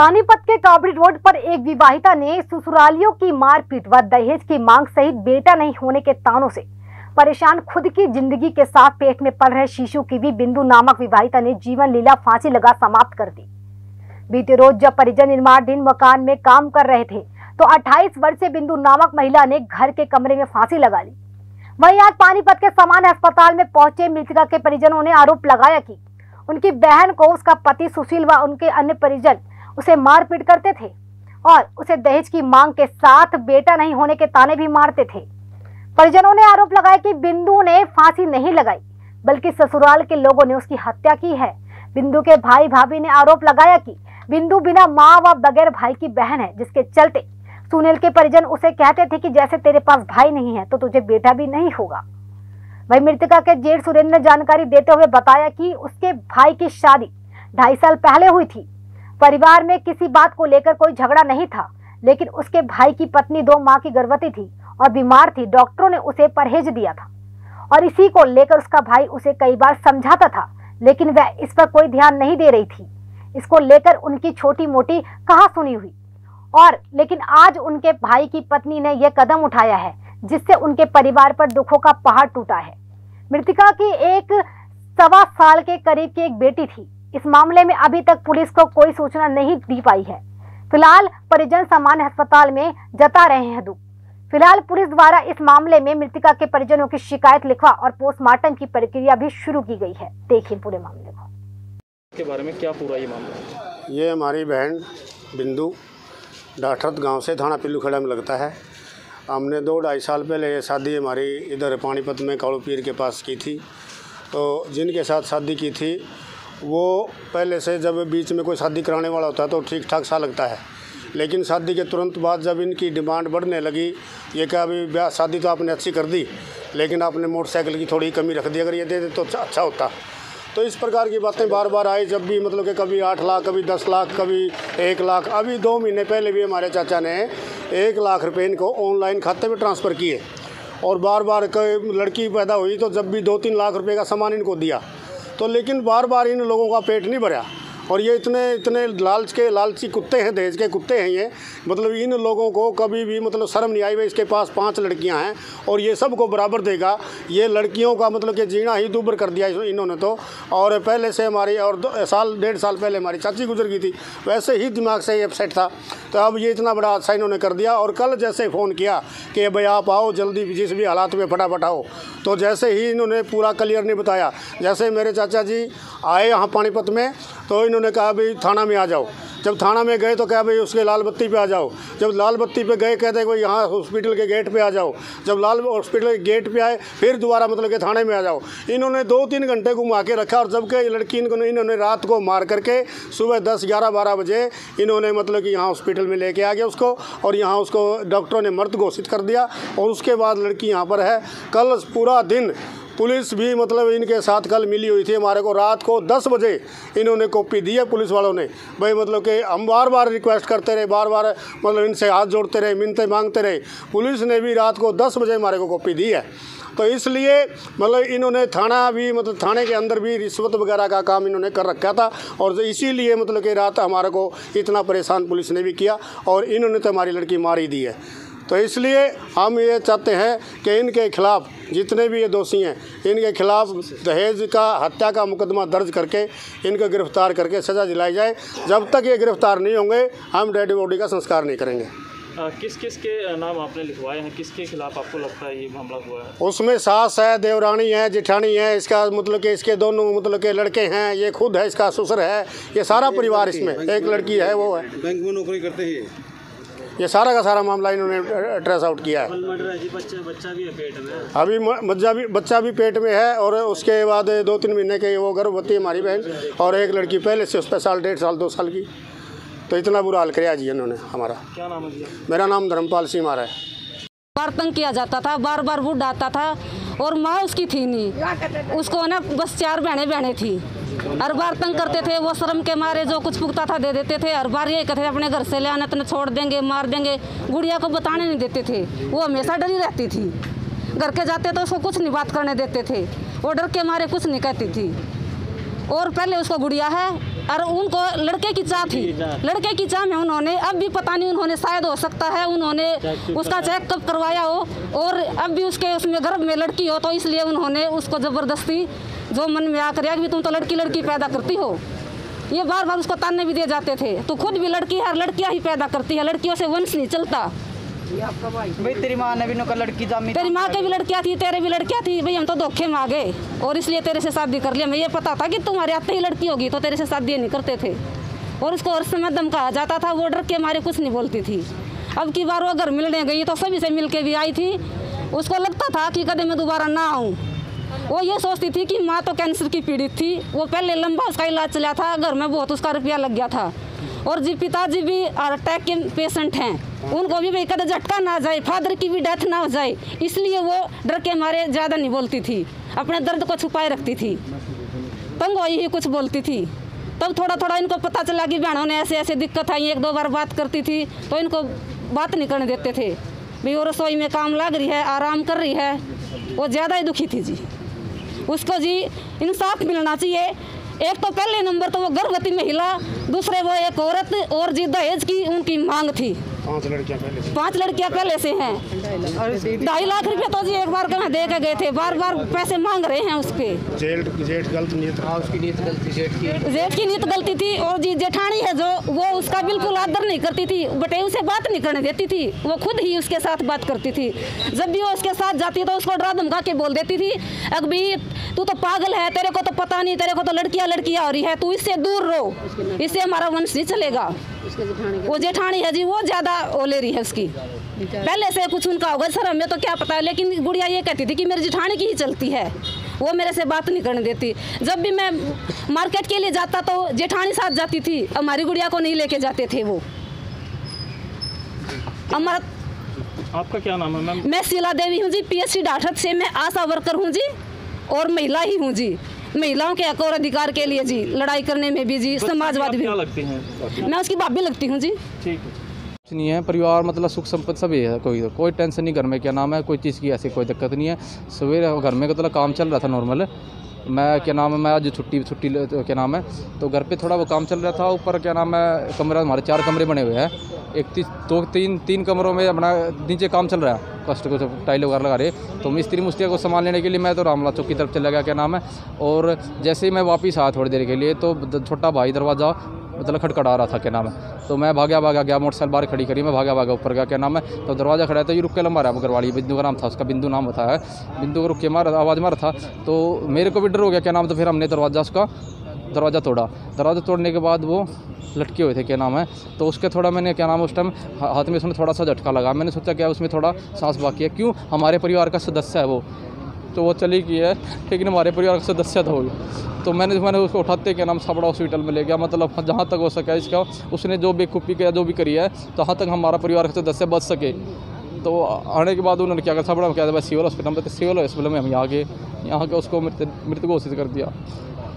पानीपत के काबड़ी रोड पर एक विवाहिता ने ससुरालियों की मारपीट व दहेज की मांग सहित बेटा नहीं होने के तानों से परेशान खुद की जिंदगी के साथ पेट में पल रहे शिशु की भी बिंदु नामक विवाहिता ने जीवन लीला फांसी लगा समाप्त कर दी। बीते रोज जब परिजन निर्माणाधीन मकान में काम कर रहे थे तो 28 वर्षीय बिंदु नामक महिला ने घर के कमरे में फांसी लगा ली। वहीं आज पानीपत के सामान्य अस्पताल में पहुंचे मृतका के परिजनों ने आरोप लगाया कि उनकी बहन को उसका पति सुशील व उनके अन्य परिजन उसे मारपीट करते थे और उसे दहेज की मांग के साथ बेटा नहीं होने के ताने भी मारते थे। परिजनों ने आरोप लगाया कि बिंदु ने फांसी नहीं लगाई बल्कि ससुराल के लोगों ने उसकी हत्या की है। बिंदु के भाई भाभी ने आरोप लगाया कि बिंदु बिना मां व बगैर भाई की बहन है, जिसके चलते सुनील के परिजन उसे कहते थे कि जैसे तेरे पास भाई नहीं है तो तुझे बेटा भी नहीं होगा। वही मृतका के जेठ सुरेंद्र ने जानकारी देते हुए बताया कि उसके भाई की शादी 2.5 साल पहले हुई थी। परिवार में किसी बात को लेकर कोई झगड़ा नहीं था, लेकिन उसके भाई की पत्नी 2 माह की गर्भवती थी और बीमार थी। डॉक्टरों ने उसे परहेज दिया था और इसी को लेकर उसका भाई उसे कई बार समझाता था, लेकिन वह इस पर कोई ध्यान नहीं दे रही थी। इसको लेकर उनकी छोटी मोटी कहासुनी हुई और लेकिन आज उनके भाई की पत्नी ने यह कदम उठाया है जिससे उनके परिवार पर दुखों का पहाड़ टूटा है। मृतका की एक 1.25 साल के करीब की एक बेटी थी। इस मामले में अभी तक पुलिस को कोई सूचना नहीं दी पाई है। फिलहाल परिजन सामान्य अस्पताल में जता रहे हैं दुख। फिलहाल पुलिस द्वारा इस मामले में मृतका के परिजनों की शिकायत लिखवा और पोस्टमार्टम की प्रक्रिया भी शुरू की गई है। देखिए पूरे मामले को के बारे में क्या पूरा ये मामला है। ये हमारी बहन बिंदु डाठरत गांव से थाना पिल्लूखेड़ा में लगता है। हमने 2-2.5 साल पहले ये शादी हमारी इधर पानीपत में कालू पीर के पास की थी। तो जिनके साथ शादी की थी वो पहले से जब बीच में कोई शादी कराने वाला होता है तो ठीक ठाक सा लगता है, लेकिन शादी के तुरंत बाद जब इनकी डिमांड बढ़ने लगी, ये क्या अभी ब्याह शादी तो आपने अच्छी कर दी लेकिन आपने मोटरसाइकिल की थोड़ी कमी रख दी, अगर ये दे दे तो अच्छा होता। तो इस प्रकार की बातें बार बार आई, जब भी मतलब कि कभी 8 लाख, कभी 10 लाख, कभी 1 लाख। अभी 2 महीने पहले भी हमारे चाचा ने 1 लाख रुपये इनको ऑनलाइन खाते में ट्रांसफ़र किए और बार बार लड़की पैदा हुई तो जब भी 2-3 लाख रुपये का सामान इनको दिया। तो लेकिन बार बार इन लोगों का पेट नहीं भरा और ये इतने लालची कुत्ते हैं, दहेज के कुत्ते हैं ये। मतलब इन लोगों को कभी भी मतलब शर्म नहीं आई। भाई इसके पास 5 लड़कियां हैं और ये सबको बराबर देगा। ये लड़कियों का मतलब कि जीना ही दूभर कर दिया इन्होंने तो। और पहले से हमारी और 1.5 साल पहले हमारी चाची गुजर गई थी, वैसे ही दिमाग से ये अपसेट था। तो अब ये इतना बड़ा हादसा इन्होंने कर दिया। और कल जैसे फ़ोन किया कि भाई आप आओ जल्दी, जिस भी हालात में फटाफट आओ, तो जैसे ही इन्होंने पूरा क्लियर नहीं बताया, जैसे मेरे चाचा जी आए यहाँ पानीपत में तो इन्होंने कहा भाई थाना में आ जाओ। जब थाना में गए तो कहा भाई उसके लाल बत्ती पे आ जाओ। जब लाल बत्ती पे गए कहते भाई यहाँ हॉस्पिटल के गेट पे आ जाओ। जब लाल हॉस्पिटल के गेट पे आए फिर दोबारा मतलब कि थाने में आ जाओ। इन्होंने 2-3 घंटे घुमा के रखा और जबकि लड़की इन्होंने रात को मार करके सुबह 10, 11, 12 बजे इन्होंने मतलब कि यहाँ हॉस्पिटल में लेके आ गया उसको और यहाँ उसको डॉक्टरों ने मृत घोषित कर दिया। और उसके बाद लड़की यहाँ पर है। कल पूरा दिन पुलिस भी मतलब इनके साथ कल मिली हुई थी हमारे को। रात को 10 बजे इन्होंने कॉपी दी है पुलिस वालों ने। भाई मतलब कि हम बार बार रिक्वेस्ट करते रहे, बार बार मतलब इनसे हाथ जोड़ते रहे, मिन्नतें मांगते रहे। पुलिस ने भी रात को 10 बजे हमारे को कॉपी दी है। तो इसलिए मतलब इन्होंने थाना भी मतलब थाने के अंदर भी रिश्वत वगैरह का काम इन्होंने कर रखा था और इसीलिए मतलब कि रात हमारे को इतना परेशान पुलिस ने भी किया और इन्होंने तो हमारी लड़की मार ही दी है। तो इसलिए हम ये चाहते हैं कि इनके खिलाफ़ जितने भी ये दोषी हैं इनके खिलाफ़ दहेज का हत्या का मुकदमा दर्ज करके इनको गिरफ्तार करके सज़ा दिलाई जाए। जब तक ये गिरफ्तार नहीं होंगे हम डेड बॉडी का संस्कार नहीं करेंगे। किस किस के नाम आपने लिखवाए हैं, किसके खिलाफ आपको लगता है ये मामला हुआ है? उसमें सास है, देवरानी है, जेठानी है, इसका मतलब कि इसके दोनों मतलब के लड़के हैं, ये खुद है, इसका ससुर है, ये सारा परिवार इसमें, एक लड़की है वो है, बैंक में नौकरी करते हैं। ये सारा का सारा मामला इन्होंने ट्रेस आउट किया है। बच्चा भी है पेट में, अभी बच्चा भी पेट में है और उसके बाद 2-3 महीने के वो गर्भवती हमारी बहन और एक लड़की पहले से उस पर 1.5 साल 2 साल की। तो इतना बुरा हाल किया जी इन्होंने हमारा। क्या नाम है? मेरा नाम धर्मपाल सिंह मारा है। बार तंग किया जाता था, बार बार बुढ़ आता था और माँ उसकी थी नहीं, उसको ना बस 4 बहनें थी। हर बार तंग करते थे, वो शर्म के मारे जो कुछ पुगता था दे देते थे। हर बार ये कहते थे अपने घर से ले आना तो छोड़ देंगे, मार देंगे। गुड़िया को बताने नहीं देते थे, वो हमेशा डरी रहती थी। घर के जाते तो उसको कुछ नहीं बात करने देते थे, वो डर के मारे कुछ नहीं कहती थी। और पहले उसको गुड़िया है और उनको लड़के की चाह थी, लड़के की चाह में उन्होंने, अब भी पता नहीं उन्होंने, शायद हो सकता है उन्होंने उसका चेकअप करवाया हो और अब भी उसमें गर्भ में लड़की हो, तो इसलिए उन्होंने उसको ज़बरदस्ती जो मन में आकर कि तुम तो लड़की लड़की पैदा करती हो, ये बार बार उसको ताने भी दिए जाते थे। तो खुद भी लड़की है, लड़कियां ही पैदा करती है, लड़कियों से वंश नहीं चलता। भाई तेरी माँ ने भी नौकर लड़की जामी, तेरी माँ की भी लड़कियां थी, तेरे भी लड़कियां थी, भाई हम तो धोखे में आ गए और इसलिए तेरे से शादी कर लिया। मैं ये पता था कि तुम्हारे आते ही लड़की होगी तो तेरे से शादी नहीं करते थे और उसको हर समय धमकाया जाता था, वो डर के मारे कुछ नहीं बोलती थी। अब की बार वो घर मिलने गई तो सभी से मिल के भी आई थी, उसको लगता था कि कदम मैं दोबारा ना आऊँ। वो ये सोचती थी कि माँ तो कैंसर की पीड़ित थी, वो पहले लंबा उसका इलाज चला था, घर में बहुत उसका रुपया लग गया था और जी पिताजी भी हार्ट अटैक के पेशेंट हैं, उनको भी भाई कदम झटका ना जाए, फादर की भी डेथ ना हो जाए, इसलिए वो डर के मारे ज़्यादा नहीं बोलती थी, अपने दर्द को छुपाए रखती थी, तंग हुई ही कुछ बोलती थी। तब थोड़ा थोड़ा इनको पता चला कि बहनों ने ऐसे ऐसे दिक्कत आई, एक दो बार बात करती थी तो इनको बात नहीं करने देते थे, भाई वो रसोई में काम लग रही है, आराम कर रही है, वो ज़्यादा ही दुखी थी जी। उसको जी इंसाफ मिलना चाहिए। एक तो पहले नंबर तो वो गर्भवती महिला, दूसरे वो एक औरत और जी दहेज की उनकी मांग थी। 5 लड़कियां पहले से हैं, 2.5 लाख रुपए तो जी एक बार कहाँ दे के गए थे, बार बार पैसे मांग रहे हैं उसके। जेठ की नीयत गलती थी और जी जेठानी है जो, वो उसका बिल्कुल आदर नहीं करती थी, बटेऊ से बात नहीं करने देती थी, वो खुद ही उसके साथ बात करती थी। जब भी वो उसके साथ जाती तो उसको डरा धमका के बोल देती थी, अभी तू तो पागल है, तेरे को तो पता नहीं, तेरे को तो लड़कियां हो रही है, तू इससे दूर रहो, इससे हमारा वंश नहीं चलेगा। वो जेठानी है जी, वो ज़्यादा ओले रही है उसकी, पहले से कुछ उनका होगा सर, हमें तो क्या पता है, लेकिन गुड़िया ये कहती थी कि मेरी जेठानी की ही चलती है, वो मेरे से बात नहीं करने देती। जब भी मैं मार्केट के लिए जाता तो जेठानी साथ जाती थी, हमारी गुड़िया को नहीं लेके जाते थे वो। हमारा, आपका क्या नाम है मैम? मैं शीला देवी हूँ जी, PSC डाठत से मैं आशा वर्कर हूँ जी और महिला ही हूँ जी, महिलाओं के हक और अधिकार के लिए जी लड़ाई करने में भी जी समाजवादी भी लगती हैं। मैं उसकी भाभी लगती हूँ जी। ठीक है, कुछ नहीं है, परिवार मतलब सुख संपत्ति सभी है, कोई टेंशन नहीं घर में, क्या नाम है, कोई चीज़ की ऐसी कोई दिक्कत नहीं है। सवेरे घर में तो काम चल रहा था नॉर्मल, मैं क्या नाम है, मैं आज छुट्टी क्या नाम है, तो घर पे थोड़ा वो काम चल रहा था। ऊपर क्या नाम है, कमरा हमारे 4 कमरे बने हुए हैं, तीन कमरों में अपना नीचे काम चल रहा है, कस्ट को टाइल वगैरह लगा रहे, तो मिस्त्री मुस्तिया को सामान लेने के लिए मैं तो रामला चौक की तरफ चला गया क्या नाम है। और जैसे ही मैं वापस आया थोड़ी देर के लिए तो छोटा भाई दरवाज़ा मतलब खटखटा रहा था क्या नाम है, तो मैं भागा गया, मोटरसाइकिल बाहर खड़ी करी, मैं भागा ऊपर गया क्या नाम है, तो दरवाज़ा खड़ा है तो ये रुक के लंबा रहा, घरवाली बिंदु का नाम था उसका, बिंदु नाम बताया, बिंदु को रुक के आवाज़ मारा था, तो मेरे को भी डर हो गया क्या नाम, तो फिर हमने दरवाज़ा तोड़ने के बाद वो लटके हुए थे क्या नाम है, तो उसके थोड़ा मैंने क्या नाम उस टाइम हाथ में उसमें थोड़ा सा झटका लगा, मैंने सोचा क्या उसमें थोड़ा सांस बाकी है, क्यों हमारे परिवार का सदस्य है वो, तो वो चली गई है, लेकिन हमारे परिवार का सदस्य था वो, तो मैंने उसको उठाते क्या नाम साबड़ा हॉस्पिटल में ले गया, मतलब जहाँ तक हो सका इसका उसने जो बेवकूफ़ी किया जो भी करी है, जहाँ तक हमारा परिवार का सदस्य बच सके। तो आने के बाद उन्होंने क्या करा, साबड़ा में क्या था, सिविल हॉस्पिटल में हम यहाँ के उसको मृत घोषित कर दिया।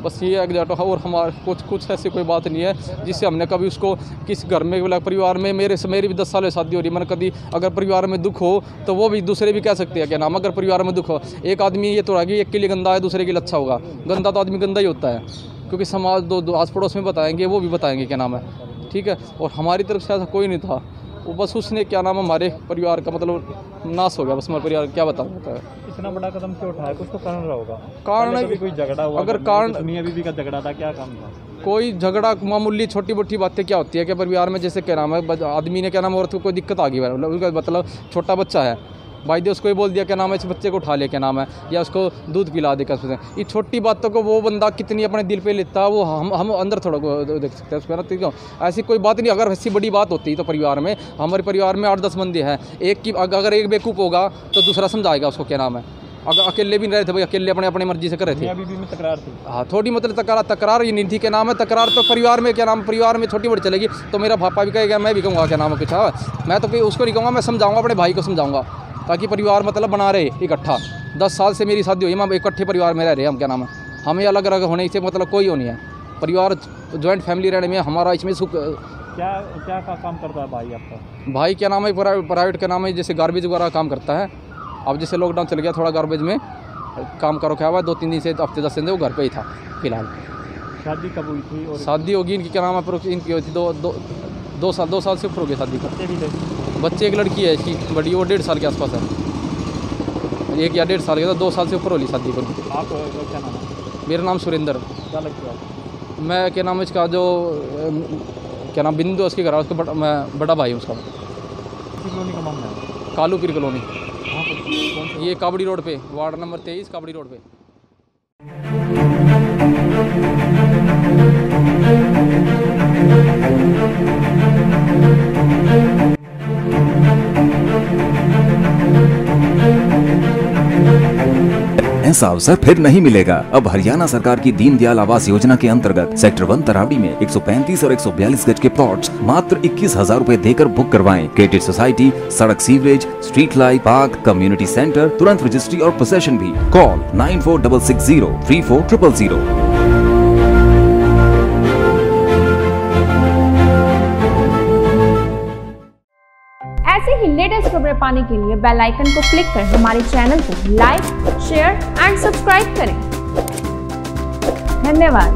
बस ये एग्जैक्ट और हमारे कुछ ऐसी कोई बात नहीं है जिससे हमने कभी उसको किस घर में बोला, परिवार में मेरी भी 10 साल शादी हो रही है, मैंने कभी अगर परिवार में दुख हो तो वो भी दूसरे भी कह सकते हैं क्या नाम, अगर परिवार में दुख हो, एक आदमी ये तो कि एक के लिए गंदा है दूसरे के लिए अच्छा होगा, गंदा तो आदमी गंदा ही होता है, क्योंकि समाज दो आस पड़ोस में बताएंगे, वो भी बताएंगे क्या नाम है, ठीक है। और हमारी तरफ से ऐसा कोई नहीं था, वो बस उसने क्या नाम हमारे परिवार का मतलब नाश हो गया, बस हमारे परिवार क्या बताता है। इतना बड़ा कदम क्यों उठाया, कुछ तो कारण रहा होगा, कारण कोई झगड़ा हुआ, अगर कारण बीवी का झगड़ा था, क्या काम था, कोई झगड़ा मामूली छोटी मोटी बातें क्या होती है कि परिवार में, जैसे क्या नाम है आदमी ने क्या नाम औरत को कोई दिक्कत आ गई, मतलब छोटा बच्चा है, भाई दे उसको ही बोल दिया क्या नाम है, इस बच्चे को उठा लिया क्या नाम है, या उसको दूध पिला दे, कैसे ये छोटी बातों को वो बंदा कितनी अपने दिल पे लेता है, वो हम अंदर थोड़ा देख सकते हैं उसको ना, ठीक है। ऐसी कोई बात नहीं, अगर ऐसी बड़ी बात होती तो परिवार में, हमारे परिवार में 8-10 बंदे हैं, अगर एक बेवकूफ़ होगा तो दूसरा समझाएगा उसको क्या नाम है, अगर अकेले भी नहीं रहे थे भाई, अकेले अपने मर्जी से कर रहे थे। अभी भी में तकरार थी, हाँ थोड़ी मतलब तकरार ये नहीं थी क्या नाम है, तकरार तो परिवार में क्या नाम, परिवार में छोटी बड़ी चलेगी, तो मेरा पापा भी कहेगा, मैं भी कहूँगा क्या नाम है कुछ, हाँ मैं तो उसको नहीं कहूँगा, मैं समझाऊँगा अपने भाई को समझाऊँगा, ताकि परिवार मतलब बना रहे इकट्ठा। 10 साल से मेरी शादी हुई है, हम इकट्ठे परिवार में रह रहे हैं, हम क्या नाम है, हमें अलग अलग होने से मतलब कोई हो नहीं है, परिवार जॉइंट फैमिली रहने में हमारा इसमें सुख। क्या काम करता है भाई आपका? भाई क्या नाम है प्राइवेट का नाम है, जैसे गार्बेज वगैरह काम करता है। अब जैसे लॉकडाउन चल गया, थोड़ा गार्बेज में काम करो क्या हुआ, 2-3 दिन से हफ्ते 10 दिन से वो घर पे ही था फिलहाल। शादी कब हुई थी और शादी होगी इनकी, क्या नाम है, इनकी हुई थी दो साल से ऊपर हो गई शादी का। बच्चे भी थे? बच्चे एक लड़की है इसकी बड़ी, वो 1.5 साल के आसपास है, 1 या 1.5 साल के, तो 2 साल से ऊपर होली शादी पर। आप क्या नाम है? मेरा नाम सुरेंद्र। क्या लगता है आपको? मैं क्या नाम है इसका, जो क्या नाम बिंदु है उसके घर, उसका मैं बड़ा भाई हूँ उसका। कॉलोनी का मामला है? कालू पीर कॉलोनी, कहाँ पर? कौन सा? ये काबड़ी रोड पे, वार्ड नंबर 23 काबड़ी रोड पे। ऐसा अवसर फिर नहीं मिलेगा। अब हरियाणा सरकार की दीनदयाल आवास योजना के अंतर्गत सेक्टर 1 तरावड़ी में 135 और 142 गज के प्लॉट्स मात्र 21,000 रुपए देकर बुक करवाएं। क्रिएटिव सोसाइटी, सड़क, sewerage, street light, park, community centre, तुरंत रजिस्ट्री और पोसेशन भी। कॉल 9466034000। ऐसे ही लेटेस्ट खबरें पाने के लिए बेल आइकन को क्लिक कर हमारे चैनल को लाइक, शेयर एंड सब्सक्राइब करें। धन्यवाद।